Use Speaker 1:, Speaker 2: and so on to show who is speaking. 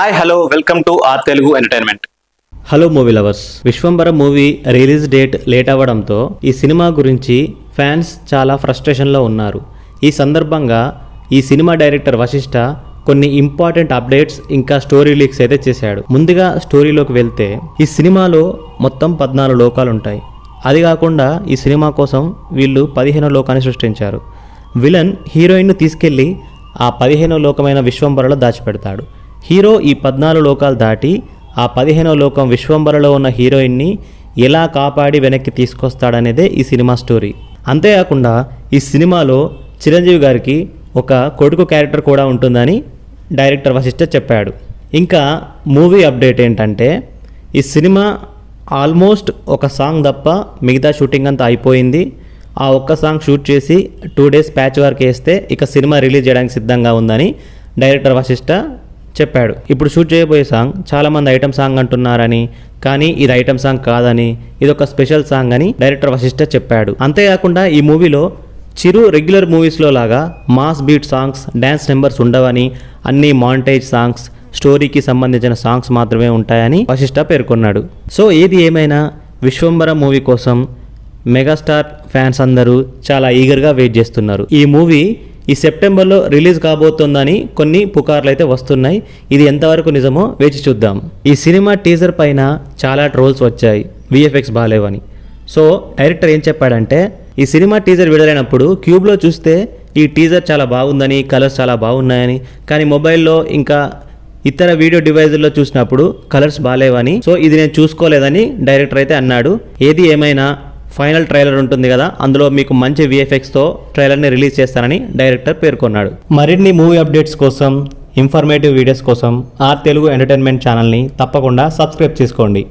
Speaker 1: Hi hello welcome to our Telugu entertainment.
Speaker 2: Hello movie lovers, Vishwambhara movie release date late అవ్వడంతో ఈ cinema గురించి fans చాలా ఫ్రస్ట్రేషన్లో ఉన్నారు. ఈ సందర్భంగా ఈ సినిమా డైరెక్టర్ వశిష్ఠ కొన్ని ఇంపార్టెంట్ అప్డేట్స్ ఇంకా స్టోరీ లీక్స్ అయితే చేశాడు. ముందుగా స్టోరీలోకి వెళ్తే ఈ సినిమాలో మొత్తం 14 లోకాలు ఉంటాయి. అది కాకుండా ఈ సినిమా కోసం వీళ్ళు 15వ లోకాన్ని సృష్టించారు. విలన్ హీరోయిన్ను తీసుకెళ్లి ఆ 15వ లోకమైన విశ్వంబరలో దాచిపెడతాడు. హీరో ఈ 14 లోకాలు దాటి ఆ 15వ లోకం విశ్వంబరలో ఉన్న హీరోయిన్ని ఎలా కాపాడి వెనక్కి తీసుకొస్తాడనేదే ఈ సినిమా స్టోరీ. అంతేకాకుండా ఈ సినిమాలో చిరంజీవి గారికి ఒక కొడుకు క్యారెక్టర్ కూడా ఉంటుందని డైరెక్టర్ వశిష్ఠ చెప్పాడు. ఇంకా మూవీ అప్డేట్ ఏంటంటే ఈ సినిమా ఆల్మోస్ట్ ఒక సాంగ్ తప్ప మిగతా షూటింగ్ అంతా అయిపోయింది. ఆ ఒక్క సాంగ్ షూట్ చేసి 2 days ప్యాచ్ వర్క్ వేస్తే ఇక సినిమా రిలీజ్ చేయడానికి సిద్ధంగా ఉందని డైరెక్టర్ వశిష్ఠ చెప్పాడు. ఇప్పుడు షూట్ చేయబోయే సాంగ్ చాలామంది ఐటమ్ సాంగ్ అంటున్నారని, కానీ ఇది ఐటమ్ సాంగ్ కాదని, ఇది ఒక స్పెషల్ సాంగ్ అని డైరెక్టర్ వశిష్ఠ చెప్పాడు. అంతేకాకుండా ఈ మూవీలో చిరు రెగ్యులర్ మూవీస్లో లాగా mass beat songs, dance numbers ఉండవని, అన్ని మాంటేజ్ సాంగ్స్, స్టోరీకి సంబంధించిన సాంగ్స్ మాత్రమే ఉంటాయని వశిష్ఠ పేర్కొన్నాడు. సో ఏది ఏమైనా విశ్వంబర మూవీ కోసం మెగాస్టార్ ఫ్యాన్స్ అందరూ చాలా ఈగర్గా వెయిట్ చేస్తున్నారు. ఈ మూవీ ఈ సెప్టెంబర్లో రిలీజ్ కాబోతోందని కొన్ని పుకార్లు అయితే వస్తున్నాయి. ఇది ఎంతవరకు నిజమో వేచి చూద్దాం. ఈ సినిమా టీజర్ పైన చాలా ట్రోల్స్ వచ్చాయి, విఎఫ్ఎక్స్ బాగాలేవని. సో డైరెక్టర్ ఏం చెప్పాడంటే ఈ సినిమా టీజర్ విడుదలైనప్పుడు క్యూబ్లో చూస్తే ఈ టీజర్ చాలా బాగుందని, కలర్స్ చాలా బాగున్నాయని, కానీ మొబైల్లో ఇంకా ఇతర వీడియో డివైజుల్లో చూసినప్పుడు కలర్స్ బాగాలేవని, సో ఇది నేను చూసుకోలేదని డైరెక్టర్ అయితే అన్నాడు. ఏది ఏమైనా ఫైనల్ ట్రైలర్ ఉంటుంది కదా, అందులో మీకు మంచి విఎఫ్ఎక్స్తో ట్రైలర్ని రిలీజ్ చేస్తానని డైరెక్టర్ పేర్కొన్నాడు. మరిన్ని మూవీ అప్డేట్స్ కోసం, ఇన్ఫర్మేటివ్ వీడియోస్ కోసం ఆర్ తెలుగు ఎంటర్టైన్మెంట్ ఛానల్ని తప్పకుండా సబ్స్క్రైబ్ చేసుకోండి.